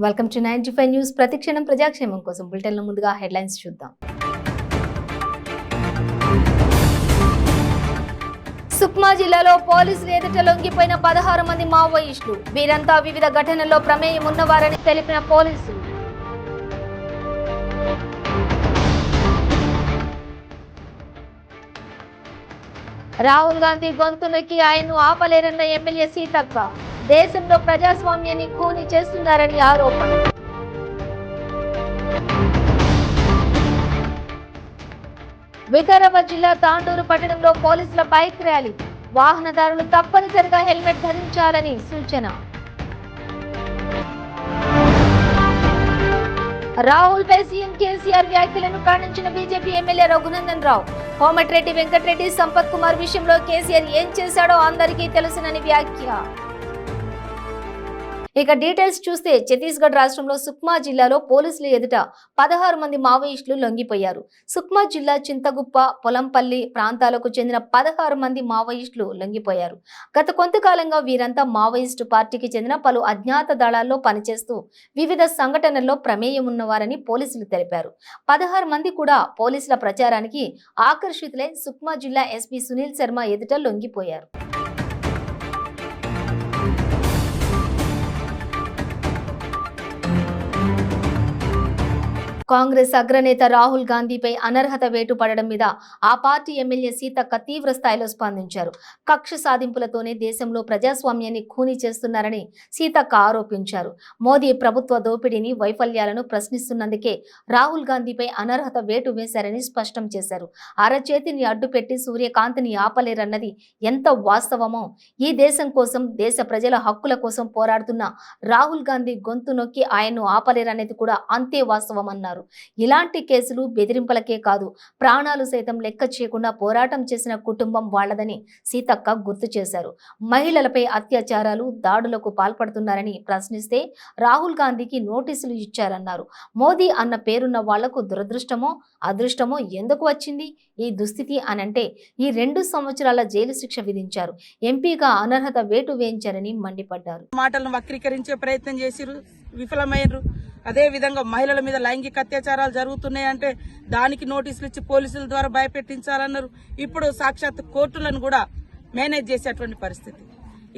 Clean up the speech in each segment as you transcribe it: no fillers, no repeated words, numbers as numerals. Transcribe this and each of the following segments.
Welcome to 95 news. ప్రతిక్షణం ప్రజాక్షేమం కోసం బులెటిన్ల ముందుగా హెడ్లైన్స్ చూద్దాం. సుక్మా జిల్లాలో పోలీసులు ఎదుట లొంగిపోయిన 16 మంది మావోయిస్టులు. వీరంతా వివిధ ఘటనల్లో ప్రమేయం ఉన్నవారని తెలిపిన పోలీసులు. రాహుల్ గాంధీ గొంతు నొక్కి ఆయన్ను ఆపలేరన్న ఎమ్మెల్యే సీతక్క. దేశంలో ప్రజాస్వామ్యాన్ని ఖూనీ చేస్తున్నారని ఆరోపణ. వికారాబాద్ జిల్లా తాండూరు పట్టణంలో పోలీసుల బైక్ ర్యాలీ. వాహనదారులు తప్పనిసరిగా హెల్మెట్ ధరించాలని సూచన. రాహుల్ పై సీఎం కేసీఆర్ వ్యాఖ్యలను ఖండించిన బీజేపీ ఎమ్మెల్యే రఘునందన్ రావు. కోమటిరెడ్డి వెంకటరెడ్డి, సంపత్ కుమార్ విషయంలో కేసీఆర్ ఏం చేశాడో అందరికీ తెలుసునని వ్యాఖ్య. ఇక డీటెయిల్స్ చూస్తే ఛత్తీస్గఢ్ రాష్ట్రంలో సుక్మా జిల్లాలో పోలీసులు ఎదుట 16 మంది మావోయిస్టులు లొంగిపోయారు. సుక్మా జిల్లా చింతగుప్ప, పొలంపల్లి ప్రాంతాలకు చెందిన 16 మంది మావోయిస్టులు లొంగిపోయారు. గత కొంతకాలంగా వీరంతా మావోయిస్టు పార్టీకి చెందిన పలు అజ్ఞాత దళాల్లో పనిచేస్తూ వివిధ సంఘటనల్లో ప్రమేయం ఉన్నవారని పోలీసులు తెలిపారు. 16 మంది కూడా పోలీసుల ప్రచారానికి ఆకర్షితులై సుక్మా జిల్లా ఎస్పీ సునీల్ శర్మ ఎదుట లొంగిపోయారు. కాంగ్రెస్ అగ్రనేత రాహుల్ గాంధీపై అనర్హత వేటు పడడం మీద ఆ పార్టీ ఎమ్మెల్యే సీతక్క తీవ్ర స్థాయిలో స్పందించారు. కక్ష సాధింపులతోనే దేశంలో ప్రజాస్వామ్యాన్ని ఖూనీ చేస్తున్నారని సీతక్క ఆరోపించారు. మోదీ ప్రభుత్వ దోపిడీని, వైఫల్యాలను ప్రశ్నిస్తున్నందుకే రాహుల్ గాంధీపై అనర్హత వేటు వేశారని స్పష్టం చేశారు. అరచేతిని అడ్డుపెట్టి సూర్యకాంతిని ఆపలేరన్నది ఎంత వాస్తవమో, ఈ దేశం కోసం, దేశ ప్రజల హక్కుల కోసం పోరాడుతున్న రాహుల్ గాంధీ గొంతు నొక్కి ఆయన్ను ఆపలేరనేది కూడా అంతే వాస్తవమన్నారు. ఇలాంటి కేసులు బెదిరింపులకే కాదు, ప్రాణాలు సైతం లెక్క చేయకుండా పోరాటం చేసిన కుటుంబం వాళ్లదని సీతక్క గుర్తు చేశారు. మహిళలపై అత్యాచారాలు, దాడులకు పాల్పడుతున్నారని ప్రశ్నిస్తే రాహుల్ గాంధీకి నోటీసులు ఇచ్చారన్నారు. మోదీ అన్న పేరున్న వాళ్లకు దురదృష్టమో అదృష్టమో ఎందుకు వచ్చింది ఈ దుస్థితి అనంటే ఈ 2 సంవత్సరాల జైలు శిక్ష విధించారు. ఎంపీగా అనర్హత వేటు వేయించారని మండిపడ్డారు. మాటలను వక్రీకరించే ప్రయత్నం చేసిరు, విఫలమయ్యారు. అదే విధంగా మహిళల మీద లైంగిక అత్యాచారాలు జరుగుతున్నాయంటే దానికి నోటీసులు ఇచ్చి పోలీసుల ద్వారా భయపెట్టించాలన్నారు. ఇప్పుడు సాక్షాత్ కోర్టులను కూడా మేనేజ్ చేసేటువంటి పరిస్థితి.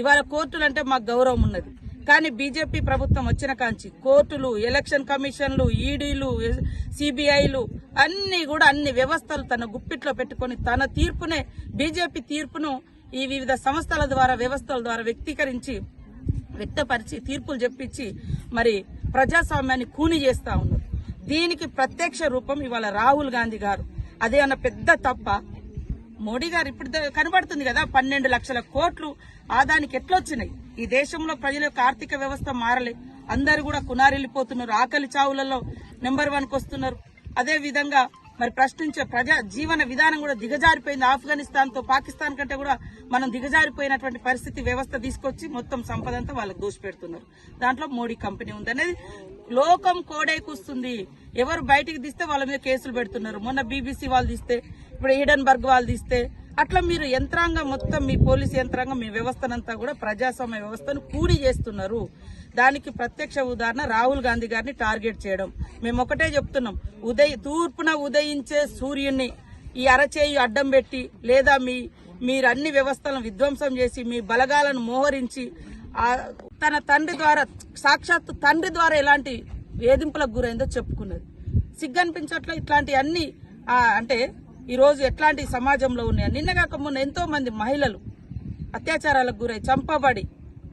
ఇవాళ కోర్టులు అంటే మాకు గౌరవం ఉన్నది, కానీ బీజేపీ ప్రభుత్వం వచ్చిన కాంచి కోర్టులు, ఎలక్షన్ కమిషన్లు, ఈడీలు, సిబిఐలు అన్ని వ్యవస్థలు తన గుప్పిట్లో పెట్టుకుని తన తీర్పునే, బీజేపీ తీర్పును ఈ వివిధ సంస్థల ద్వారా, వ్యవస్థల ద్వారా వ్యక్తపరిచి తీర్పులు చెప్పించి మరి ప్రజాస్వామ్యాన్ని కూని చేస్తా ఉన్నారు. దీనికి ప్రత్యక్ష రూపం ఇవాళ రాహుల్ గాంధీ గారు. అదే అన్న పెద్ద తప్ప మోడీ గారు ఇప్పుడు కనబడుతుంది కదా, 12 లక్షల కోట్లు ఆదానికి ఎట్లొచ్చినాయి. ఈ దేశంలో ప్రజల యొక్క ఆర్థిక వ్యవస్థ మారలే, అందరు కూడా కునారిల్లిపోతున్నారు, ఆకలి చావులలో నెంబర్ 1కు వస్తున్నారు. అదే విధంగా మరి ప్రశ్నించే ప్రజా జీవన విధానం కూడా దిగజారిపోయింది. ఆఫ్ఘనిస్తాన్ తో పాకిస్తాన్ కంటే కూడా మనం దిగజారిపోయినటువంటి పరిస్థితి, వ్యవస్థ తీసుకొచ్చి మొత్తం సంపద అంతా వాళ్ళకి దోషపెడుతున్నారు. దాంట్లో మోడీ కంపెనీ ఉంది అనేది లోకం కోడైకూస్తుంది. ఎవరు బయటికి తీస్తే వాళ్ళ మీద కేసులు పెడుతున్నారు. మొన్న బీబీసీ వాళ్ళు తీస్తే, ఇప్పుడు ఈడెన్బర్గ్ వాళ్ళు తీస్తే, అట్లా మీరు యంత్రాంగం మొత్తం, మీ పోలీసు యంత్రాంగం, మీ వ్యవస్థనంతా కూడా ప్రజాస్వామ్య వ్యవస్థను కూడి చేస్తున్నారు. దానికి ప్రత్యక్ష ఉదాహరణ రాహుల్ గాంధీ గారిని టార్గెట్ చేయడం. మేము ఒకటే చెప్తున్నాం, తూర్పున ఉదయించే సూర్యుని ఈ అరచేయి అడ్డం పెట్టి, లేదా మీరు అన్ని వ్యవస్థలను విధ్వంసం చేసి, మీ బలగాలను మోహరించి, తన తండ్రి ద్వారా, సాక్షాత్తు తండ్రి ద్వారా ఎలాంటి వేధింపులకు గురైందో చెప్పుకున్నది. సిగ్గనిపించట్లే ఇట్లాంటి అన్ని అంటే ఈ రోజు ఎట్లాంటి సమాజంలో ఉన్నాయి. నిన్నగాక మొన్న ఎంతో మంది మహిళలు అత్యాచారాలకు గురై చంపబడి,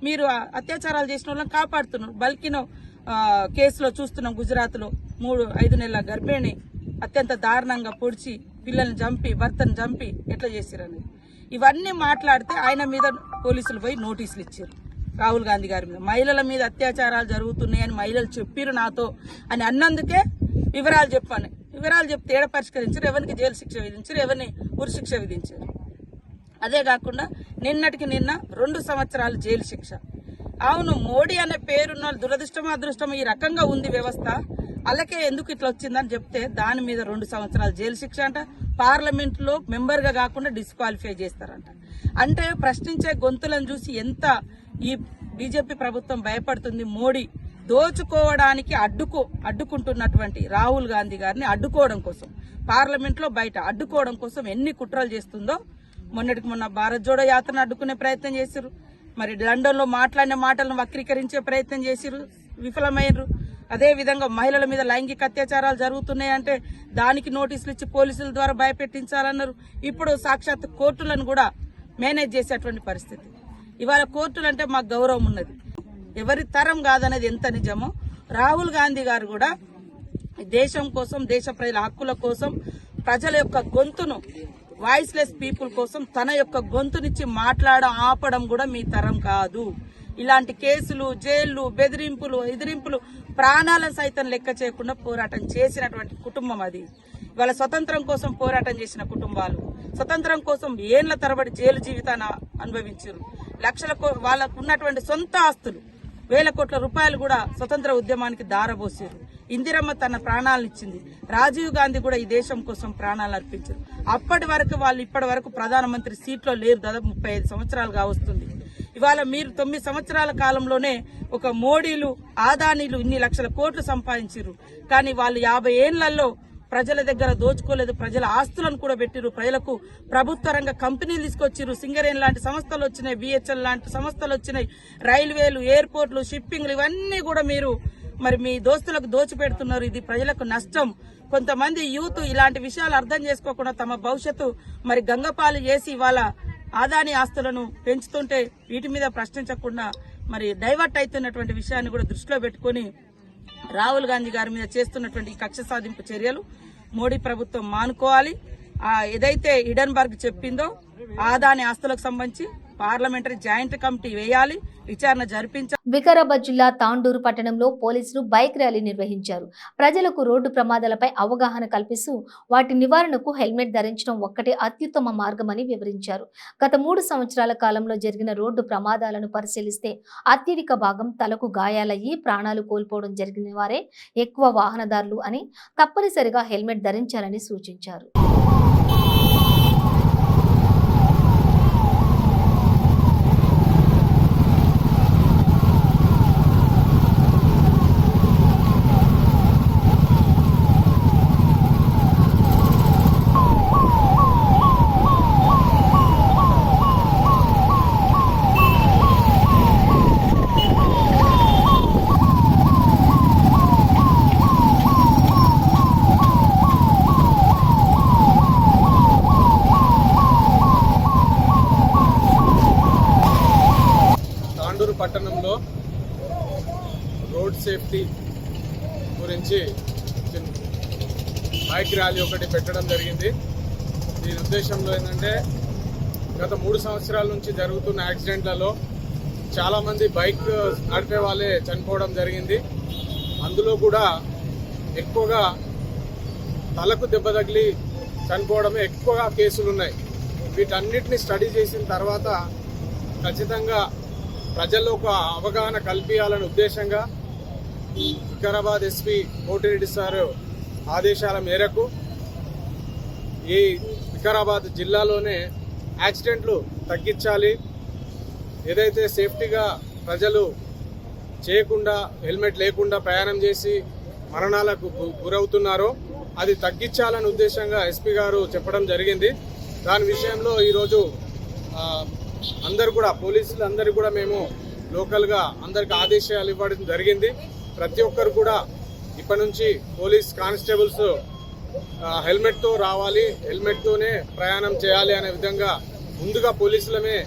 మీరు అత్యాచారాలు చేసిన వాళ్ళని కాపాడుతున్నారు. బల్కినో కేసులో చూస్తున్నాం, గుజరాత్ లో 3-5 నెలల గర్భిణి అత్యంత దారుణంగా పొడిచి పిల్లల్ని చంపి, భర్తను చంపి ఎట్లా చేసిరని ఇవన్నీ మాట్లాడితే ఆయన మీద పోలీసులు పోయి నోటీసులు ఇచ్చారు. రాహుల్ గాంధీ గారి మీద మహిళల మీద అత్యాచారాలు జరుగుతున్నాయని మహిళలు చెప్పిరు నాతో అని అన్నందుకే వివరాలు చెప్పాను. వివరాలు చెప్తే ఏడ పరిష్కరించారు, ఎవరికి జైలు శిక్ష విధించారు, ఎవరిని ఉరిశిక్ష విధించారు. అదే కాకుండా నిన్నటికి నిన్న 2 సంవత్సరాలు జైలు శిక్ష. అవును, మోడీ అనే పేరున్న దురదృష్టమో అదృష్టమో ఈ రకంగా ఉంది వ్యవస్థ, అలాగే ఎందుకు ఇట్లా వచ్చిందని చెప్తే దాని మీద 2 సంవత్సరాలు జైలు శిక్ష అంట. పార్లమెంట్ లో మెంబర్ గా కాకుండా డిస్క్వాలిఫై చేస్తారంట. అంటే ప్రశ్నించే గొంతులను చూసి ఎంత ఈ బీజేపీ ప్రభుత్వం భయపడుతుంది. మోడీ దోచుకోవడానికి అడ్డుకుంటున్నటువంటి రాహుల్ గాంధీ గారిని అడ్డుకోవడం కోసం, పార్లమెంట్ లో బయట అడ్డుకోవడం కోసం ఎన్ని కుట్రలు చేస్తుందో. మొన్నటికి మొన్న భారత్ జోడో యాత్రను అడ్డుకునే ప్రయత్నం చేశారు, మరి లండన్ లో మాట్లాడిన మాటలను వక్రీకరించే ప్రయత్నం చేశారు, విఫలమైనరు. అదే విధంగా మహిళల మీద లైంగిక అత్యాచారాలు జరుగుతున్నాయంటే దానికి నోటీసులు ఇచ్చి పోలీసుల ద్వారా భయపెట్టించాలన్నారు. ఇప్పుడు సాక్షాత్ కోర్టులను కూడా మేనేజ్ చేసేటువంటి పరిస్థితి. ఇవాళ కోర్టులు అంటే మాకు గౌరవం ఉన్నది, ఎవరి తరం కాదనేది ఎంత నిజమో రాహుల్ గాంధీ గారు కూడా దేశం కోసం, దేశ ప్రజల హక్కుల కోసం, ప్రజల యొక్క గొంతును, వాయిస్లెస్ పీపుల్ కోసం తన యొక్క గొంతునిచ్చి ఆపడం కూడా మీ తరం కాదు. ఇలాంటి కేసులు, జైళ్లు, బెదిరింపులు, ఎదిరింపులు, ప్రాణాలను సైతం లెక్క చేయకుండా పోరాటం చేసినటువంటి కుటుంబం అది. ఇవాళ స్వతంత్రం కోసం పోరాటం చేసిన కుటుంబాలు, స్వతంత్రం కోసం ఏళ్ల తరబడి జైలు జీవితాన్ని అనుభవించారు. వాళ్ళకు ఉన్నటువంటి సొంత ఆస్తులు, వేల కోట్ల రూపాయలు కూడా స్వతంత్ర ఉద్యమానికి దారబోసారు. ఇందిరమ్మ తన ప్రాణాలను ఇచ్చింది, రాజీవ్ గాంధీ కూడా ఈ దేశం కోసం ప్రాణాలు అర్పించారు. అప్పటి వరకు వాళ్ళు ఇప్పటి వరకు ప్రధానమంత్రి సీట్లో లేరు, దాదాపు 35 సంవత్సరాలుగా వస్తుంది. ఇవాళ మీరు 9 సంవత్సరాల కాలంలోనే ఒక మోడీలు, ఆదానీలు ఇన్ని లక్షల కోట్లు సంపాదించారు. కానీ వాళ్ళు 50 ఏళ్లలో ప్రజల దగ్గర దోచుకోలేదు, ప్రజల ఆస్తులను కూడా పెట్టిరు, ప్రజలకు ప్రభుత్వ రంగ కంపెనీలు తీసుకొచ్చిరు, సింగరేన్ లాంటి సంస్థలు వచ్చినాయి, బిహెచ్ఎల్ లాంటి సంస్థలు వచ్చినాయి, రైల్వేలు, ఎయిర్పోర్ట్లు, షిప్పింగ్లు, ఇవన్నీ కూడా మీరు మరి మీ దోస్తులకు దోచిపెడుతున్నారు. ఇది ప్రజలకు నష్టం. కొంతమంది యూత్ ఇలాంటి విషయాలు అర్థం చేసుకోకుండా తమ భవిష్యత్తు మరి గంగపాలు చేసి వాళ్ళ ఆదాని ఆస్తులను పెంచుతుంటే వీటి మీద ప్రశ్నించకుండా మరి డైవర్ట్ అవుతున్నటువంటి విషయాన్ని కూడా దృష్టిలో పెట్టుకుని రాహుల్ గాంధీ గారి మీద చేస్తున్నటువంటి కక్ష సాధింపు చర్యలు మోడీ ప్రభుత్వం మానుకోవాలి. ఏదైతే ఇడన్బర్గ్ చెప్పిందో ఆదాని ఆస్తులకు సంబంధించి పార్లమెంటరీ జాయింట్ కమిటీ వేయాలి, విచారణ జరిపించాలి. వికారాబాద్ జిల్లా తాండూరు పట్టణంలో పోలీసులు బైక్ ర్యాలీ నిర్వహించారు. ప్రజలకు రోడ్డు ప్రమాదాలపై అవగాహన కల్పిస్తూ వాటి నివారణకు హెల్మెట్ ధరించడం ఒక్కటే అత్యుత్తమ మార్గమని వివరించారు. గత 3 సంవత్సరాల కాలంలో జరిగిన రోడ్డు ప్రమాదాలను పరిశీలిస్తే అత్యధిక భాగం తలకు గాయాలయ్యి ప్రాణాలు కోల్పోవడం జరిగిన వారే ఎక్కువ వాహనదారులు అని, తప్పనిసరిగా హెల్మెట్ ధరించాలని సూచించారు. పట్టణంలో రోడ్ సేఫ్టీ గురించి బైక్ ర్యాలీ ఒకటి పెట్టడం జరిగింది. దీని ఉద్దేశంలో ఏంటంటే గత 3 సంవత్సరాల నుంచి జరుగుతున్న యాక్సిడెంట్లలో చాలామంది బైక్ నడిపే వాళ్ళే చనిపోవడం జరిగింది. అందులో కూడా ఎక్కువగా తలకు దెబ్బ తగిలి చనిపోవడమే ఎక్కువగా కేసులు ఉన్నాయి. వీటన్నిటిని స్టడీ చేసిన తర్వాత ఖచ్చితంగా ప్రజల్లో ఒక అవగాహన కల్పించాలనే ఉద్దేశంగా వికారాబాద్ ఎస్పీ కోటిరెడ్డి సార్ ఆదేశాల మేరకు ఈ వికారాబాద్ జిల్లాలోనే యాక్సిడెంట్లు తగ్గించాలి, ఏదైతే సేఫ్టీగా ప్రజలు చేయకుండా హెల్మెట్ లేకుండా ప్రయాణం చేసి మరణాలకు గురవుతున్నారో అది తగ్గించాలనే ఉద్దేశంగా ఎస్పీ గారు చెప్పడం జరిగింది. దాని విషయంలో ఈరోజు అందరు కూడా పోలీసులు అందరు కూడా మేము లోకల్గా అందరికి ఆదేశాలు ఇవ్వడం జరిగింది. ప్రతి ఒక్కరు కూడా ఇప్పటి నుంచి పోలీస్ కానిస్టేబుల్స్ హెల్మెట్తో రావాలి, హెల్మెట్తోనే ప్రయాణం చేయాలి అనే విధంగా ముందుగా పోలీసులమే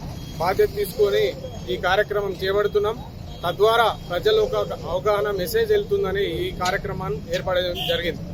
బాధ్యత తీసుకొని ఈ కార్యక్రమం చేపడుతున్నాం. తద్వారా ప్రజలు ఒక అవగాహన మెసేజ్ వెళ్తుందని ఈ కార్యక్రమాన్ని ఏర్పడడం జరిగింది.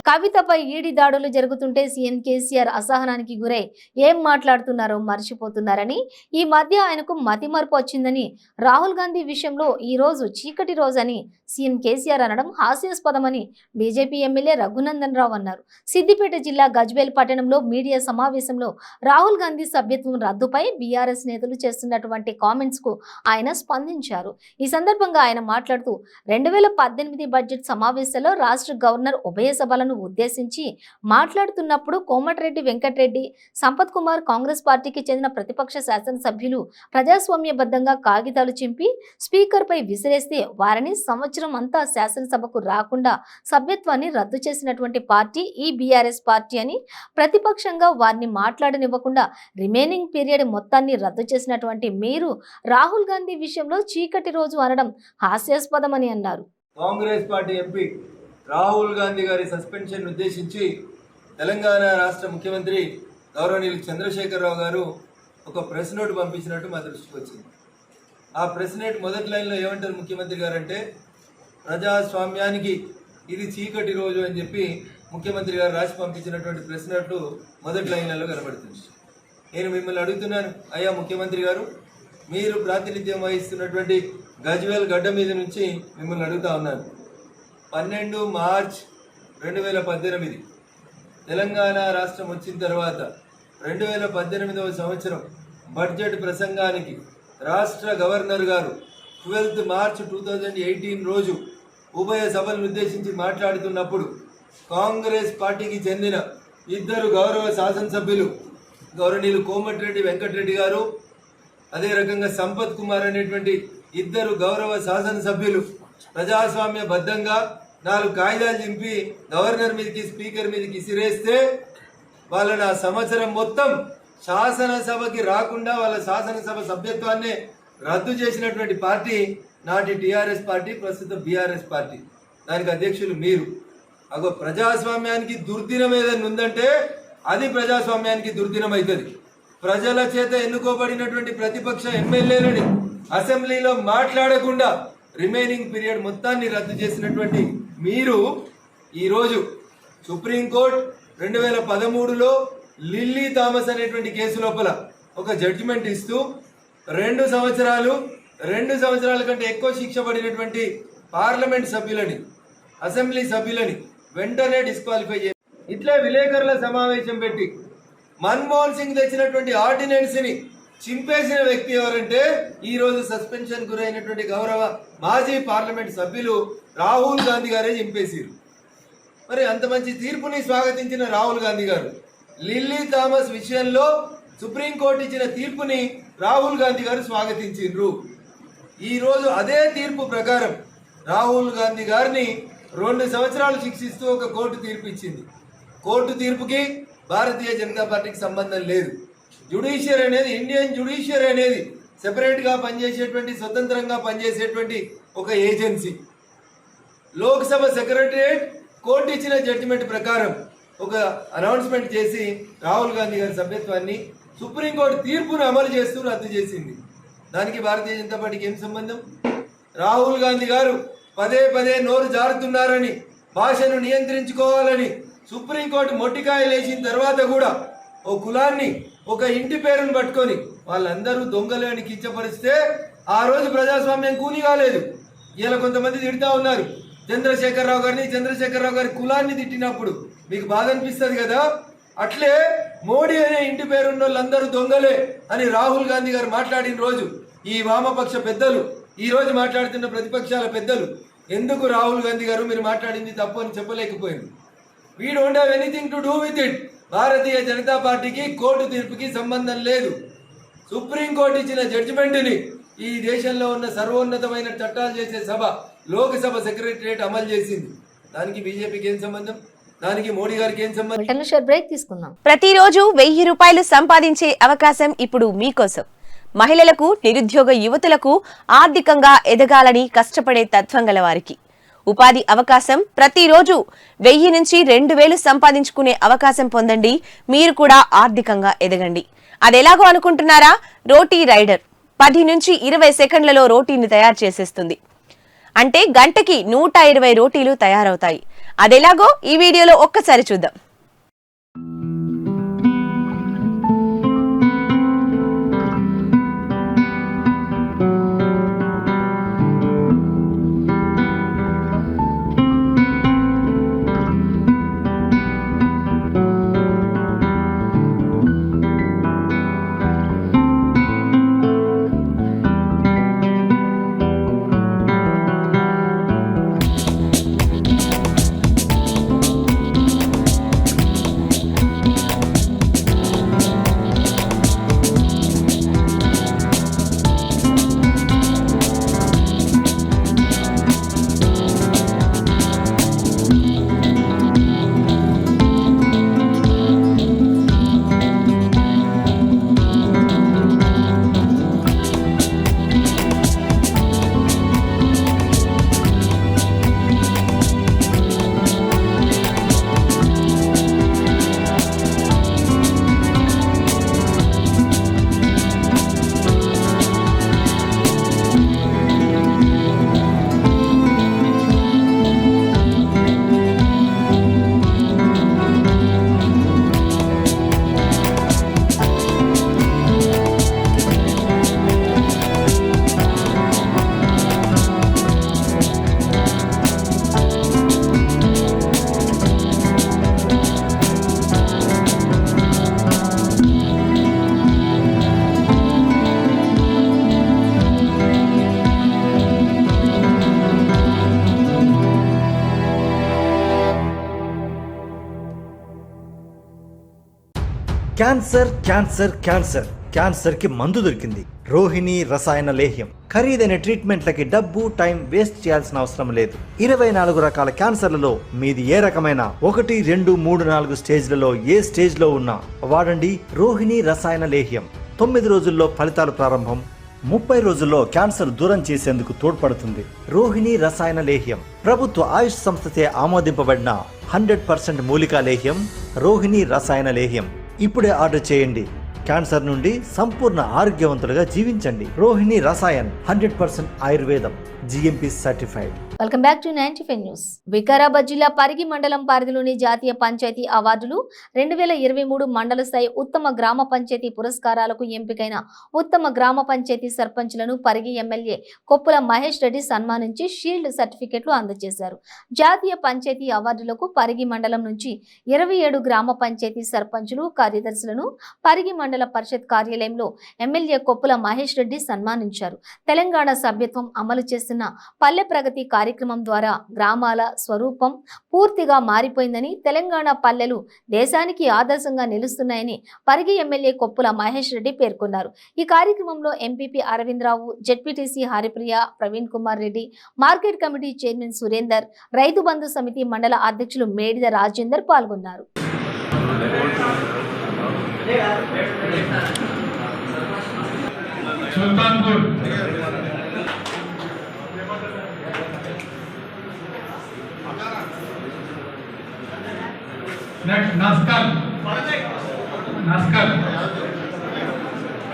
కవితపై ఈడీ దాడులు జరుగుతుంటే సీఎం కేసీఆర్ అసహనానికి గురై ఏం మాట్లాడుతున్నారో మర్చిపోతున్నారని, ఈ మధ్య ఆయనకు మతిమరుపు వచ్చిందని, రాహుల్ గాంధీ విషయంలో ఈ రోజు చీకటి రోజని సీఎం కేసీఆర్ అనడం హాస్యాస్పదమని బీజేపీ ఎమ్మెల్యే రఘునందన్ రావు అన్నారు. సిద్దిపేట జిల్లా గజ్వేల్ పట్టణంలో మీడియా సమావేశంలో రాహుల్ గాంధీ సభ్యత్వం రద్దుపై బీఆర్ఎస్ నేతలు చేస్తున్నటువంటి కామెంట్స్ కు ఆయన స్పందించారు. ఈ సందర్భంగా ఆయన మాట్లాడుతూ 2018 బడ్జెట్ సమావేశాల్లో రాష్ట్ర గవర్నర్ ఉభయ సభలను సభను ఉద్దేశించి మాట్లాడుతున్నప్పుడు కోమటిరెడ్డి వెంకటరెడ్డి, సంపత్ కుమార్ కాంగ్రెస్ పార్టీకి చెందిన ప్రతిపక్ష శాసనసభ్యులు ప్రజాస్వామ్యబద్ధంగా కాగితాలు చింపి స్పీకర్పై విసిరేస్తే వారిని సంవత్సరం అంతా శాసనసభకు రాకుండా సభ్యత్వాన్ని రద్దు చేసినటువంటి పార్టీ ఈ బీఆర్ఎస్ పార్టీ అని, ప్రతిపక్షంగా వారిని మాట్లాడనివ్వకుండా రిమైనింగ్ పీరియడ్ మొత్తాన్ని రద్దు చేసినటువంటి మీరు రాహుల్ గాంధీ విషయంలో చీకటి రోజు అనడం హాస్యాస్పదమని అన్నారు. కాంగ్రెస్ పార్టీ ఎంపీ రాహుల్ గాంధీ గారి సస్పెన్షన్ ఉద్దేశించి తెలంగాణ రాష్ట్ర ముఖ్యమంత్రి గౌరవనీయులు చంద్రశేఖరరావు గారు ఒక ప్రెస్ నోట్ పంపించినట్టు మా దృష్టికి వచ్చింది. ఆ ప్రెస్ నోట్ మొదటి లైన్లో ఏమంటారు ముఖ్యమంత్రి గారు అంటే, ప్రజాస్వామ్యానికి ఇది చీకటి రోజు అని చెప్పి ముఖ్యమంత్రి గారు రాసి పంపించినటువంటి ప్రెస్ నోట్లు మొదటి లైన్లలో కనబడుతుంది. నేను మిమ్మల్ని అడుగుతున్నాను, అయ్యా ముఖ్యమంత్రి గారు, మీరు ప్రాతినిధ్యం వహిస్తున్నటువంటి గజ్వేల్ గడ్డ మీద నుంచి మిమ్మల్ని అడుగుతా ఉన్నాను. 12 మార్చ్ 2018 తెలంగాణ రాష్ట్రం వచ్చిన తర్వాత 2018వ సంవత్సరం బడ్జెట్ ప్రసంగానికి రాష్ట్ర గవర్నర్ గారు 12 మార్చ్ 2018 రోజు ఉభయ సభలను ఉద్దేశించి మాట్లాడుతున్నప్పుడు కాంగ్రెస్ పార్టీకి చెందిన 2 గౌరవ శాసనసభ్యులు గౌరవనీయులు కోమటిరెడ్డి వెంకటరెడ్డి గారు, అదే రకంగా సంపత్ కుమార్ అనేటువంటి 2 గౌరవ శాసనసభ్యులు ప్రజాస్వామ్యబద్ధంగా 4 కాగితాలు చింపి గవర్నర్ మీదకి స్పీకర్ మీదకి ఇసిరేస్తే వాళ్ళని ఆ సంవత్సరం మొత్తం శాసనసభకి రాకుండా వాళ్ళ శాసనసభ సభ్యత్వాన్ని రద్దు చేసినటువంటి పార్టీ నాటి టీఆర్ఎస్ పార్టీ, ప్రస్తుత బీఆర్ఎస్ పార్టీ. దానికి అధ్యక్షులు మీరు. అగో ప్రజాస్వామ్యానికి దుర్దినం ఏదైనా ఉందంటే అది ప్రజాస్వామ్యానికి దుర్దినం అవుతుంది. ప్రజల చేత ఎన్నుకోబడినటువంటి ప్రతిపక్ష ఎమ్మెల్యేలని అసెంబ్లీలో మాట్లాడకుండా రిమైనింగ్ పీరియడ్ మొత్తాన్ని రద్దు చేసినటువంటి మీరు ఈరోజు సుప్రీంకోర్టు 2013లో లిల్లీ థామస్ అనేటువంటి కేసు లోపల ఒక జడ్జిమెంట్ ఇస్తూ 2 సంవత్సరాల కంటే ఎక్కువ శిక్ష పడినటువంటి పార్లమెంట్ సభ్యులని, అసెంబ్లీ సభ్యులని వెంటనే డిస్క్వాలిఫై చేసి ఇట్లే విలేకరుల సమావేశం పెట్టి మన్మోహన్ సింగ్ తెచ్చినటువంటి ఆర్డినెన్స్ ని చింపేసిన వ్యక్తి ఎవరంటే ఈ రోజు సస్పెన్షన్ గురైనటువంటి గౌరవ మాజీ పార్లమెంట్ సభ్యులు రాహుల్ గాంధీ గారే చింపేశారు. మరి అంత మంచి తీర్పుని స్వాగతించిన రాహుల్ గాంధీ గారు లిల్లీ థామస్ విషయంలో సుప్రీంకోర్టు ఇచ్చిన తీర్పుని రాహుల్ గాంధీ గారు స్వాగతించారు. ఈ రోజు అదే తీర్పు ప్రకారం రాహుల్ గాంధీ గారిని 2 సంవత్సరాలు శిక్షిస్తూ ఒక కోర్టు తీర్పు ఇచ్చింది. కోర్టు తీర్పుకి భారతీయ జనతా పార్టీకి సంబంధం లేదు. జ్యుడిషియరీ అనేది, ఇండియన్ జ్యుడిషియరీ అనేది సెపరేట్ గా పనిచేసేటువంటి, స్వతంత్రంగా పనిచేసేటువంటి ఒక ఏజెన్సీ. లోక్సభ సెక్రటరియట్ కోర్టు ఇచ్చిన జడ్జిమెంట్ ప్రకారం ఒక అనౌన్స్మెంట్ చేసి రాహుల్ గాంధీ గారి సభ్యత్వాన్ని సుప్రీంకోర్టు తీర్పును అమలు చేస్తూ రద్దు చేసింది. దానికి భారతీయ జనతా పార్టీకి ఏం సంబంధం? రాహుల్ గాంధీ గారు పదే నోరు జారుతున్నారని, భాషను నియంత్రించుకోవాలని సుప్రీంకోర్టు మొట్టికాయలు వేసిన తర్వాత కూడా ఓ కులాన్ని, ఒక ఇంటి పేరును పట్టుకొని వాళ్ళందరూ దొంగలు అని కించపరిస్తే ఆ రోజు ప్రజాస్వామ్యం కూని కాలేదు. ఇలా కొంతమంది తిడతా ఉన్నారు చంద్రశేఖరరావు గారి కులాన్ని తిట్టినప్పుడు మీకు బాధ అనిపిస్తుంది కదా. అట్లే మోడీ అనే ఇంటి పేరున్న వాళ్ళందరూ దొంగలే అని రాహుల్ గాంధీ గారు మాట్లాడిన రోజు ఈ వామపక్ష పెద్దలు, ఈ రోజు మాట్లాడుతున్న ప్రతిపక్షాల పెద్దలు ఎందుకు రాహుల్ గాంధీ గారు మీరు మాట్లాడింది తప్పు అని చెప్పలేకపోయింది? We don't have anything to do with it. Bharatiya Janata పార్టీకి కోర్టు తీర్పుకి సంబంధం లేదు. సుప్రీంకోర్టు ఇచ్చిన జడ్జిమెంట్ని ఈ దేశంలో ఉన్న సర్వోన్నతమైన చట్టాలు చేసే సభ, లోక్సభ సెక్రటరియట్ అమలు చేసింది. దానికి బీజేపీకి ఏం సంబంధం? దానికి మోడీ గారికి ఏం సంబంధం? బ్రేక్ తీసుకుందాం. ప్రతిరోజు 1000 రూపాయలు సంపాదించే అవకాశం ఇప్పుడు మీకోసం. మహిళలకు, నిరుద్యోగ యువతులకు ఆర్థికంగా ఎదగాలని కష్టపడే తత్వం గల వారికి ఉపాధి అవకాశం. ప్రతిరోజు 1000 నుంచి 2000 సంపాదించుకునే అవకాశం పొందండి. మీరు కూడా ఆర్థికంగా ఎదగండి. అదెలాగో అనుకుంటున్నారా? రోటీ రైడర్ 10 నుంచి 20 సెకండ్లలో రోటీని తయారు చేసేస్తుంది. అంటే గంటకి 120 రోటీలు తయారవుతాయి. అదెలాగో ఈ వీడియోలో ఒక్కసారి చూద్దాం. క్యాన్సర్ క్యాన్సర్ క్యాన్సర్ క్యాన్సర్ కి మందు దొరికింది. రోహిణి రసాయన లేహ్యం. ఖరీదైన ట్రీట్మెంట్లకి డబ్బు టైం వేస్ట్ చేయాల్సిన అవసరం లేదు. 24 రకాల క్యాన్సర్లలో మీది ఏ రకమైన 1, 2, 3, 4 స్టేజ్లలో ఏ స్టేజ్ లో ఉన్నా వాడండి రోహిణి రసాయన లేహ్యం. 9 రోజుల్లో ఫలితాలు ప్రారంభం. 30 రోజుల్లో క్యాన్సర్ దూరం చేసేందుకు తోడ్పడుతుంది. రోహిణి రసాయన లేహ్యం ప్రభుత్వ ఆయుష్ సంస్థచే ఆమోదింపబడిన 100% మూలికా లేహ్యం రోహిణి రసాయన లేహ్యం. ఇప్పుడే ఆర్డర్ చేయండి. క్యాన్సర్ నుండి సంపూర్ణ ఆరోగ్యవంతులుగా జీవించండి. రోహిణి రసాయన్ 100% ఆయుర్వేదం, GMP certified. Welcome back to 95 news. Vikarabad జిల్లా పరిగి మండలం పరిధిలోని జాతీయ పంచాయతీ అవార్డులు 2023 మండల స్థాయి ఉత్తమ గ్రామ పంచాయతీ పురస్కారాలకు ఎంపికైన ఉత్తమ గ్రామ పంచాయతీ సర్పంచ్లను పరిగి ఎమ్మెల్యే కొప్పుల మహేష్ రెడ్డి సన్మానించి షీల్డ్ సర్టిఫికెట్లు అందజేశారు. జాతీయ పంచాయతీ అవార్డులకు పరిగి మండలం నుంచి 27 గ్రామ పంచాయతీ సర్పంచులు కార్యదర్శులను పరిగి మండల పరిషత్ కార్యాలయంలో ఎమ్మెల్యే కొప్పుల మహేష్ రెడ్డి సన్మానించారు. తెలంగాణ సభ్యత్వం అమలు చేస్తున్న పల్లె ప్రగతి కార్యక్రమం ద్వారా గ్రామాల స్వరూపం పూర్తిగా మారిపోయిందని, తెలంగాణ పల్లెలు దేశానికి ఆదర్శంగా నిలుస్తున్నాయని పరిగి ఎమ్మెల్యే కొప్పుల మహేష్ రెడ్డి పేర్కొన్నారు. ఈ కార్యక్రమంలో MPP Aravind Rao, ZPTC Haripriya, Praveen Kumar Reddy, market committee chairman Surender, Rythu Bandhu సమితి మండల అధ్యక్షులు మేడిద రాజేందర్ పాల్గొన్నారు.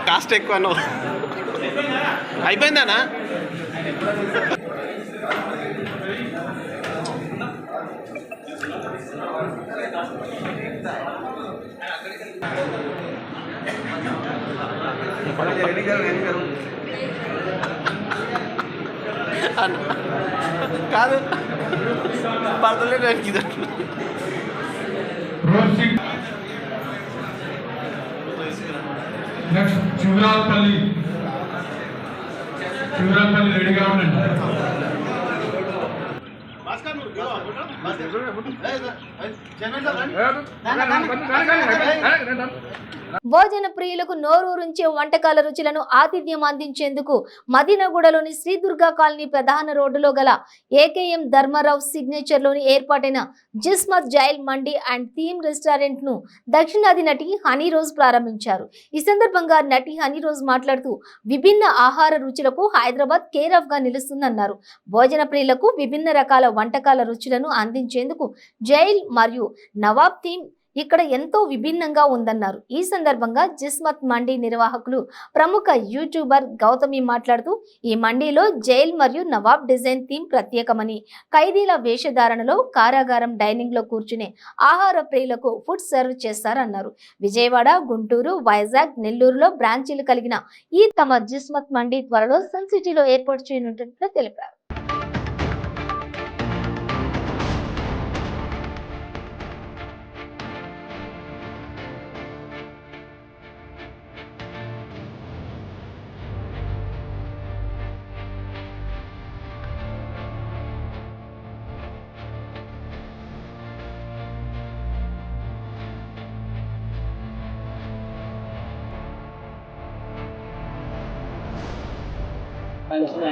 కాస్ట్ ఎక్కువ అయిపోయిందానా? కాదు పడతలేదు. నెక్స్ట్ శివరాపల్లి రెడీగా ఉండండి. భోజన ప్రియులకు నోరూరించే వంటకాల రుచులను ఆతిథ్యం అందించేందుకు మదీనాగూడలోని శ్రీ దుర్గా కాలనీ ప్రధాన రోడ్డులో గల ఏకేఎం ధర్మారావు సిగ్నేచర్ లోని ఏర్పాటైన Jismat jail mandi and theme restaurant ను దక్షిణాది నటి హనీ రోజ్ ప్రారంభించారు. ఈ సందర్భంగా నటి హనీ రోజ్ మాట్లాడుతూ విభిన్న ఆహార రుచులకు హైదరాబాద్ కేర్ ఆఫ్ గా నిలుస్తుందన్నారు. భోజన ప్రియులకు విభిన్న రకాల వంటకాల రుచులను అందించేందుకు జైల్ మరియు నవాబ్ థీమ్ ఇక్కడ ఎంతో విభిన్నంగా ఉందన్నారు. ఈ సందర్భంగా జిస్మత్ మండీ నిర్వాహకులు ప్రముఖ యూట్యూబర్ గౌతమి మాట్లాడుతూ ఈ మండీలో జైల్ మరియు నవాబ్ డిజైన్ థీమ్ ప్రత్యేకమని, ఖైదీల వేషధారణలో కారాగారం డైనింగ్ లో కూర్చునే ఆహార ప్రియులకు ఫుడ్ సర్వ్ చేస్తారన్నారు. విజయవాడ, గుంటూరు, వైజాగ్, నెల్లూరులో బ్రాంచీలు కలిగిన ఈ తమ జిస్మత్ మండీ త్వరలో సన్ సిటీలో ఏర్పాటు చేయనున్నట్లు తెలిపారు.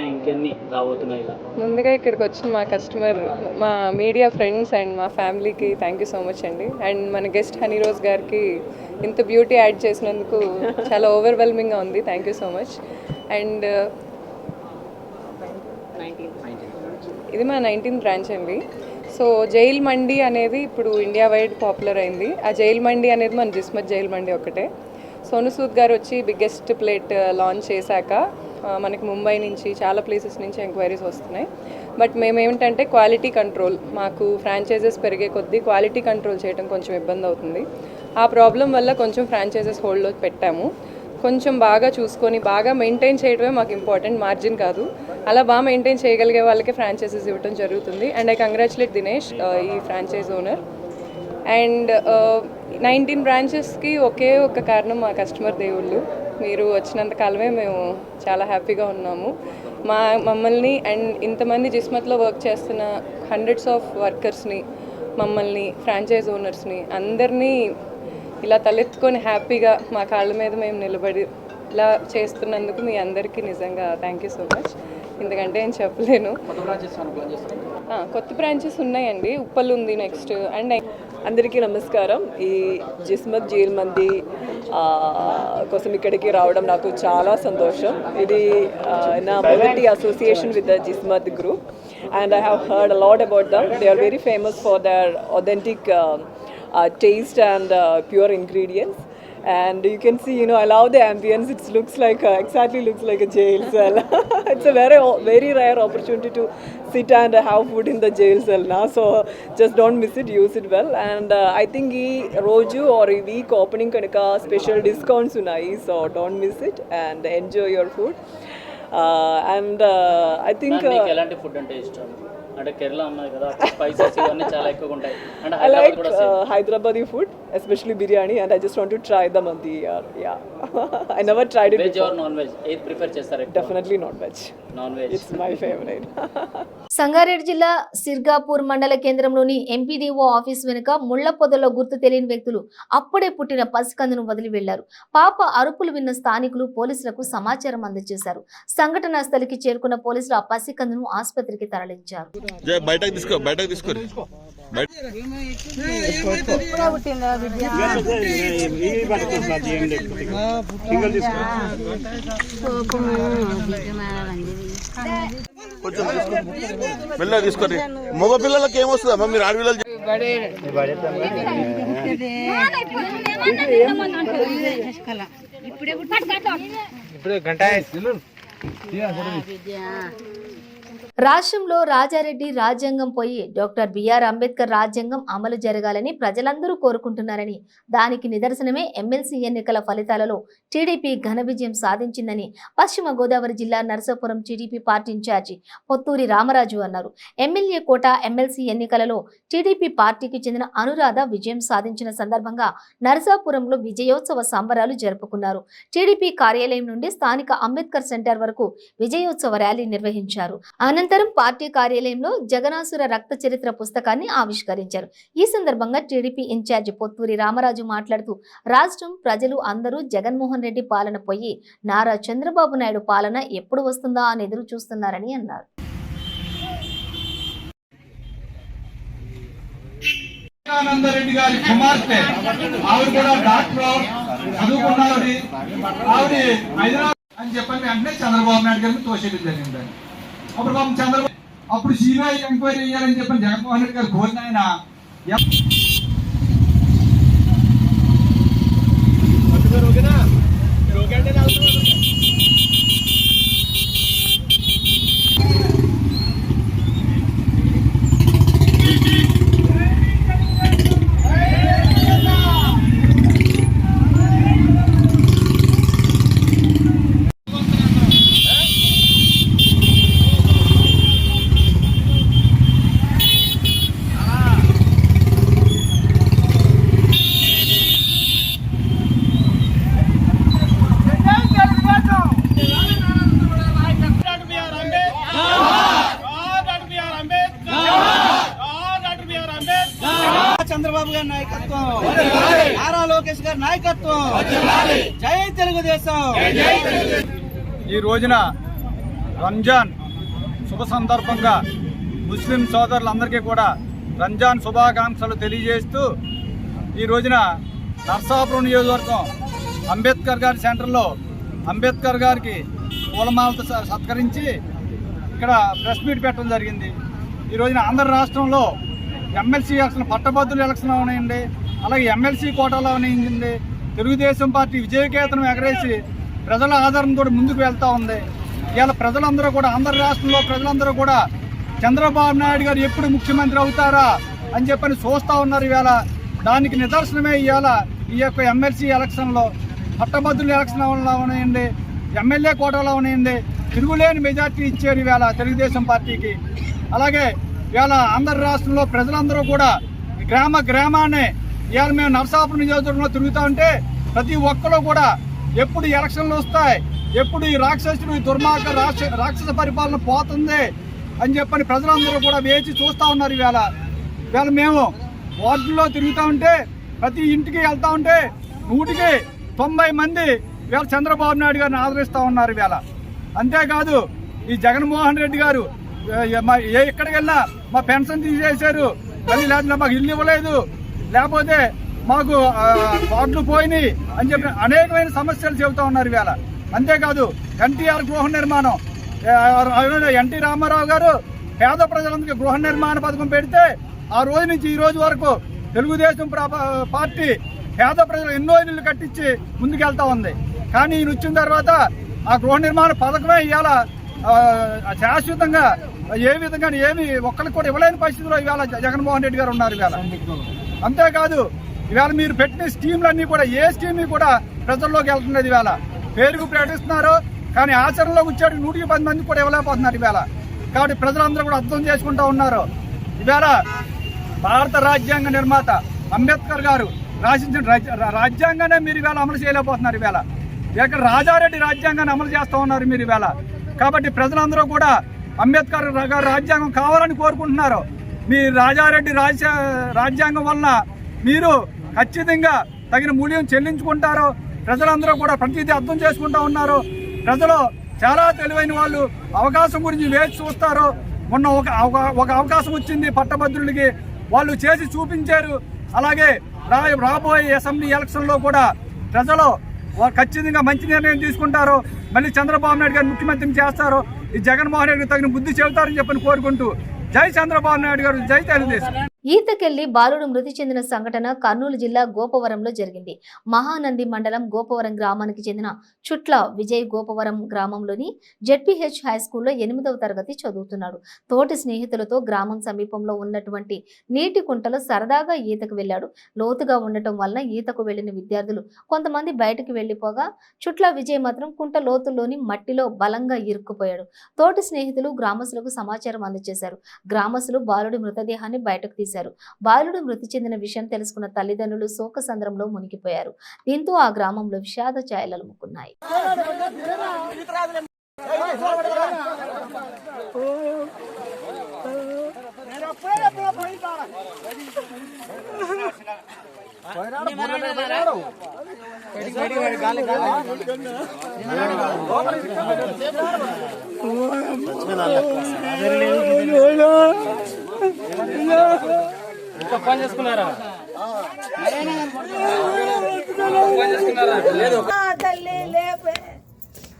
ఇంకెన్ని రాబోతున్నాయి? ముందుగా ఇక్కడికి వచ్చిన మా కస్టమర్, మా మీడియా ఫ్రెండ్స్ అండ్ మా ఫ్యామిలీకి థ్యాంక్ యూ సో మచ్ అండి. అండ్ మన గెస్ట్ హనీ రోజ్ గారికి ఇంత బ్యూటీ యాడ్ చేసినందుకు చాలా ఓవర్వెల్మింగ్గా ఉంది. Thank you so much. And ఇది మా 19th బ్రాంచ్ అండి. సో జైల్ మండీ అనేది ఇప్పుడు ఇండియా వైడ్ పాపులర్ అయింది. ఆ జైల్ మండీ అనేది మన జిస్మత్ జైల్ మండీ ఒకటే. సోను సూద్ గారు వచ్చి బిగ్గెస్ట్ ప్లేట్ లాంచ్ చేశాక మనకి ముంబై నుంచి చాలా ప్లేసెస్ నుంచి ఎంక్వైరీస్ వస్తున్నాయి. బట్ మేమేమిటంటే క్వాలిటీ కంట్రోల్, మాకు ఫ్రాంచైజెస్ పెరిగే కొద్దీ క్వాలిటీ కంట్రోల్ చేయడం కొంచెం ఇబ్బంది అవుతుంది. ఆ ప్రాబ్లం వల్ల కొంచెం ఫ్రాంచైజెస్ హోల్డ్లో పెట్టాము. కొంచెం బాగా చూసుకొని బాగా మెయింటైన్ చేయడమే మాకు ఇంపార్టెంట్, మార్జిన్ కాదు. అలా బాగా మెయింటైన్ చేయగలిగే వాళ్ళకి ఫ్రాంచైజెస్ ఇవ్వడం జరుగుతుంది. అండ్ ఐ కంగ్రాచులేట్ దినేష్, ఈ ఫ్రాంచైజ్ ఓనర్. అండ్ 19 బ్రాంచెస్కి ఒకే ఒక కారణం మా కస్టమర్ దేవుళ్ళు. మీరు వచ్చినంత కాలమే మేము చాలా హ్యాపీగా ఉన్నాము. మమ్మల్ని అండ్ ఇంతమంది జిస్మత్లో వర్క్ చేస్తున్న హండ్రెడ్స్ ఆఫ్ వర్కర్స్ని, మమ్మల్ని, ఫ్రాంచైజ్ ఓనర్స్ని అందరినీ ఇలా తలెత్తుకొని హ్యాపీగా మా కాళ్ళ మీద మేము నిలబడి ఇలా చేస్తున్నందుకు మీ అందరికీ నిజంగా థ్యాంక్ యూ సో మచ్. ఎందుకంటే ఏం చెప్పలేను. కొత్త బ్రాంచెస్ ఉన్నాయండి, ఉప్పల్ ఉంది నెక్స్ట్. అండ్ అందరికీ నమస్కారం. ఈ జిస్మత్ జైల్ మంది కోసం ఇక్కడికి రావడం నాకు చాలా సంతోషం. ఇది నా మొదటి association with the Jismat group and I have heard a lot about them. They are very famous for their authentic taste and pure ingredients. And you can see, I love the ambience. It looks like exactly looks like a jail cell. It's a very rare opportunity to sit and have food in the jail cell now. So just don't miss it. Use it well. And I think ee roju or ee week opening kanaka special discounts unnai. So don't miss it and enjoy your food. And I think ఎలాంటి food అంటే ఇష్టం? అంటే కేరళ అన్నారు కదా, spices ఇవన్నీ చాలా ఎక్కువగా ఉంటాయి. అంటే I like Hyderabadi food, especially biryani, and I just want to try the mandi. Yeah, I never tried it. Veg or non veg ఏది ప్రిఫర్ చేస్తారు? Definitely not veg. Non veg. It's my favorite. Sangareddy జిల్లా సిర్గాపూర్ మండల కేంద్రంలోని MPDO office వెనుక ముళ్ల పొదల్లో గుర్తు తెలియని వ్యక్తులు అప్పుడే పుట్టిన పసికందును వదిలి వెళ్లారు. పాప అరుపులు విన్న స్థానికులు పోలీసులకు సమాచారం అందజేశారు. సంఘటనా స్థలికి చేరుకున్న పోలీసులు ఆ పసికందును ఆసుపత్రికి తరలించారు. కొంచెం మెల్లగా తీసుకోండి. మగ పిల్లలకి ఏమొస్తుందమ్మా? మీరు ఆడపిల్లలు రాష్ట్రంలో రాజారెడ్డి రాజ్యాంగం పోయి డాక్టర్ బిఆర్ అంబేద్కర్ రాజ్యాంగం అమలు జరగాలని ప్రజలందరూ కోరుకుంటున్నారని, దానికి నిదర్శనమే ఎమ్మెల్సీ ఎన్నికల ఫలితాలలో టీడీపీ ఘన విజయం సాధించిందని పశ్చిమ గోదావరి జిల్లా Narasapuram TDP party incharge Potturi Ramaraju అన్నారు. ఎమ్మెల్యే కోట ఎమ్మెల్సీ ఎన్నికలలో టీడీపీ పార్టీకి చెందిన అనురాధ విజయం సాధించిన సందర్భంగా నరసాపురంలో విజయోత్సవ సంబరాలు జరుపుకున్నారు. టీడీపీ కార్యాలయం నుండి స్థానిక అంబేద్కర్ సెంటర్ వరకు విజయోత్సవ ర్యాలీ నిర్వహించారు. అనంతరం పార్టీ కార్యాలయంలో జగనాసుర రక్త చరిత్ర పుస్తకాన్ని ఆవిష్కరించారు. ఈ సందర్భంగా టీడీపీ ఇన్ఛార్జి పొత్తూరి రామరాజు మాట్లాడుతూ, రాష్ట్రం ప్రజలు అందరూ జగన్మోహన్ రెడ్డి పాలన పోయి నారా చంద్రబాబు నాయుడు పాలన ఎప్పుడు వస్తుందా అని ఎదురు చూస్తున్నారని అన్నారు. రెడ్డి గారి కుమార్తె ఆవిడ కూడా డాక్టర్ చదువుకున్నది, ఆవిడ హైదరాబాద్ అని చెప్పని వెంటనే చంద్రబాబు నాయుడు గారిని తోసేయడం జరిగిందండి. అప్పుడు పాపం చంద్రబాబు అప్పుడు సిబిఐ ఎంక్వైరీ చేయాలని చెప్పని జగన్మోహన్ రెడ్డి గారు కోరిన ఆయన చంద్రబాబు గారి నాయకత్వం, నారా లోకేష్ గారి నాయకత్వం, జై తెలుగుదేశం. ఈ రోజున రంజాన్ శుభ సందర్భంగా ముస్లిం సోదరులందరికీ కూడా రంజాన్ శుభాకాంక్షలు తెలియజేస్తూ ఈ రోజున నర్సాపురం నియోజకవర్గం అంబేద్కర్ గారి సెంటర్లో అంబేద్కర్ గారికి పూలమాలతో సత్కరించి ఇక్కడ ప్రెస్ మీట్ పెట్టడం జరిగింది. ఈ రోజున ఆంధ్ర రాష్ట్రంలో ఎమ్మెల్సీ ఎలక్షన్, పట్టభద్రుల ఎలక్షన్ అవనండి, అలాగే ఎమ్మెల్సీ కోటాలో అవనండి, తెలుగుదేశం పార్టీ విజయకేతనం ఎగరేసి ప్రజల ఆదరణతో ముందుకు వెళ్తూ ఉంది. ఇవాళ ప్రజలందరూ కూడా, ఆంధ్ర రాష్ట్రంలో ప్రజలందరూ కూడా చంద్రబాబు నాయుడు గారు ఎప్పుడు ముఖ్యమంత్రి అవుతారా అని చెప్పని చూస్తూ ఉన్నారు. ఇవాళ దానికి నిదర్శనమే ఇవాళ ఈ యొక్క ఎమ్మెల్సీ ఎలక్షన్లో, పట్టభద్రుల ఎలక్షన్ అవనండి, ఎమ్మెల్యే కోటాలో అవనండి, తిరుగులేని మెజార్టీ ఇచ్చారు ఇవాళ తెలుగుదేశం పార్టీకి. అలాగే ఇవాళ ఆంధ్ర రాష్ట్రంలో ప్రజలందరూ కూడా గ్రామాన్ని ఇవాళ మేము నరసాపురం నియోజకవర్గంలో తిరుగుతూ ఉంటే ప్రతి ఒక్కరు కూడా ఎప్పుడు ఎలక్షన్లు వస్తాయి, ఎప్పుడు ఈ రాక్షసుడు, ఈ దుర్మార్గ రాక్షస పరిపాలన పోతుంది అని చెప్పని ప్రజలందరూ కూడా వేచి చూస్తూ ఉన్నారు. ఇవాళ మేము వార్డుల్లో తిరుగుతూ ఉంటే ప్రతి ఇంటికి వెళ్తా ఉంటే 100కి 90 మంది ఇవాళ చంద్రబాబు నాయుడు గారిని ఆదరిస్తూ ఉన్నారు ఇవాళ. అంతేకాదు ఈ జగన్మోహన్ రెడ్డి గారు ఎక్కడికి వెళ్ళినా మా పెన్షన్ తీసేశారు, మళ్ళీ లేకపోతే మాకు ఇల్లు ఇవ్వలేదు, లేకపోతే మాకు వార్డులు పోయినాయి అని చెప్పి అనేకమైన సమస్యలు చెబుతూ ఉన్నారు ఇవాళ. అంతేకాదు ఎన్టీఆర్ గృహ నిర్మాణం, ఎన్టీ రామారావు గారు పేద ప్రజలందరికీ గృహ నిర్మాణ పథకం పెడితే ఆ రోజు నుంచి ఈ రోజు వరకు తెలుగుదేశం పార్టీ పేద ప్రజలు ఎన్నో ఇళ్ళు కట్టించి ముందుకెళ్తా ఉంది. కానీ ఈయన వచ్చిన తర్వాత ఆ గృహ నిర్మాణ పథకమే ఇవాళ శాశ్వతంగా ఏ విధంగా ఏమి ఒక్కరికి కూడా ఇవ్వలేని పరిస్థితిలో ఇవాళ జగన్మోహన్ రెడ్డి గారు ఉన్నారు ఇవాళ. అంతేకాదు ఇవాళ మీరు పెట్టిన స్కీమ్లన్నీ కూడా ఏ స్కీమ్ కూడా ప్రజల్లోకి వెళ్తున్నది ఇవాళ. పేరుకు ప్రకటిస్తున్నారు కానీ ఆచరణలోకి వచ్చాడు 110 మంది కూడా ఇవ్వలేకపోతున్నారు ఇవాళ. కాబట్టి ప్రజలందరూ కూడా అర్థం చేసుకుంటూ ఉన్నారు. ఇవాళ భారత రాజ్యాంగ నిర్మాత అంబేద్కర్ గారు రాసించిన రాజ్యాంగాన్ని మీరు ఇవాళ అమలు చేయలేకపోతున్నారు ఇవాళ. ఇక్కడ రాజారెడ్డి రాజ్యాంగాన్ని అమలు చేస్తూ ఉన్నారు మీరు ఇవాళ. కాబట్టి ప్రజలందరూ కూడా అంబేద్కర్ గారు రాజ్యాంగం కావాలని కోరుకుంటున్నారు. మీ రాజారెడ్డి రాజ్యాంగం వలన మీరు ఖచ్చితంగా తగిన మూల్యం చెల్లించుకుంటారు. ప్రజలందరూ కూడా ప్రతిదీ అర్థం చేసుకుంటూ ఉన్నారు. ప్రజలు చాలా తెలివైన వాళ్ళు, అవకాశం గురించి వేచి చూస్తారు. మొన్న ఒక అవకాశం వచ్చింది పట్టభద్రులకి, వాళ్ళు చేసి చూపించారు. అలాగే రాబోయే అసెంబ్లీ ఎలక్షన్లో కూడా ప్రజలు ఖచ్చితంగా మంచి నిర్ణయం తీసుకుంటారు. మళ్ళీ చంద్రబాబు నాయుడు గారు ముఖ్యమంత్రిని చేస్తారు. ఈ జగన్మోహన్ రెడ్డి తగిన బుద్ధి చెబుతారని చెప్పని కోరుకుంటూ జై చంద్రబాబు నాయుడు గారు, జై తెలుగుదేశం. ఈతకెళ్లి బాలుడు మృతి చెందిన సంఘటన కర్నూలు జిల్లా గోపవరంలో జరిగింది. మహానంది మండలం గోపవరం గ్రామానికి చెందిన చుట్ల విజయ్ గోపవరం గ్రామంలోని జెడ్పీహెచ్ హై స్కూల్లో 8వ తరగతి చదువుతున్నాడు. తోటి స్నేహితులతో గ్రామం సమీపంలో ఉన్నటువంటి నీటి కుంటలో సరదాగా ఈతకు వెళ్లాడు. లోతుగా ఉండటం వలన ఈతకు వెళ్లిన విద్యార్థులు కొంతమంది బయటకు వెళ్లిపోగా చుట్ల విజయ్ మాత్రం కుంట లోతుల్లోని మట్టిలో బలంగా ఇరుక్కుపోయాడు. తోటి స్నేహితులు గ్రామస్తులకు సమాచారం అందజేశారు. గ్రామస్తులు బాలుడి మృతదేహాన్ని బయటకు తీశారు. బాలుడు మృతి చెందిన విషయం తెలుసుకున్న తల్లిదండ్రులు శోకసంద్రంలో మునిగిపోయారు. దీంతో ఆ గ్రామంలో విషాద ఛాయలు అలుముకున్నాయి.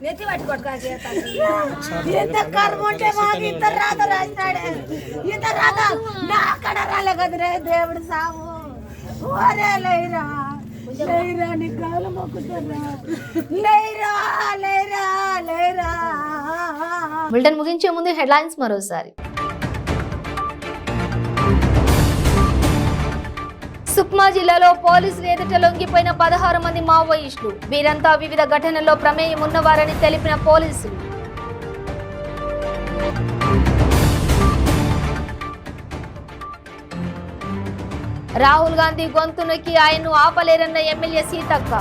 నెత్తి పట్టుకోట్టు ఇంత కర్మ ఉంటే మాకు ఇంత రాత రాసినాడే, ఇంత రాత నా అక్కడ రాలే కదరే దేవుడు సాము. ఓరే లేరా లేరా నీ కాలు మొక్కుతారా, లేరా లేరా లేరా. బులెటిన్ ముగించే ముందు హెడ్లైన్స్ మరోసారి. సుక్మా జిల్లాలో పోలీసులు ఎదుట లొంగిపోయిన 16 మంది మావోయిస్టులు. వీరంతా వివిధ ఘటనల్లో ప్రమేయం ఉన్నవారని తెలిపిన పోలీసులు. రాహుల్ గాంధీ గొంతునకి ఆయన్ను ఆపలేరన్న ఎమ్మెల్యే సీతక్క.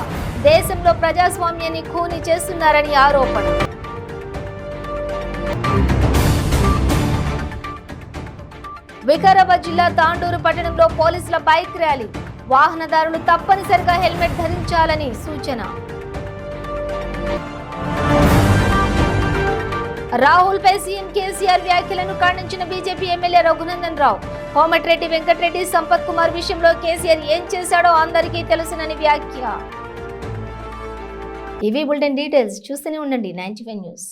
దేశంలో ప్రజాస్వామ్యాన్ని ఖూనీ చేస్తున్నారని ఆరోపణ. వికారాబాద్ జిల్లా తాండూరు పట్టణంలో పోలీసుల బైక్ ర్యాలీ. వాహనదారులు తప్పనిసరిగా హెల్మెట్ ధరించాలని సూచన. రాహుల్ పై సీఎం కేసీఆర్ వ్యాఖ్యలను ఖండించిన బీజేపీ ఎమ్మెల్యే రఘునందన్ రావు. కోమటిరెడ్డి వెంకటరెడ్డి, సంపత్ కుమార్ విషయంలో కేసీఆర్ ఏం చేశాడో అందరికీ తెలుసునని వ్యాఖ్య. ఇవి బులెటిన్ డీటెయిల్స్. చూస్తూనే ఉండండి 95 న్యూస్.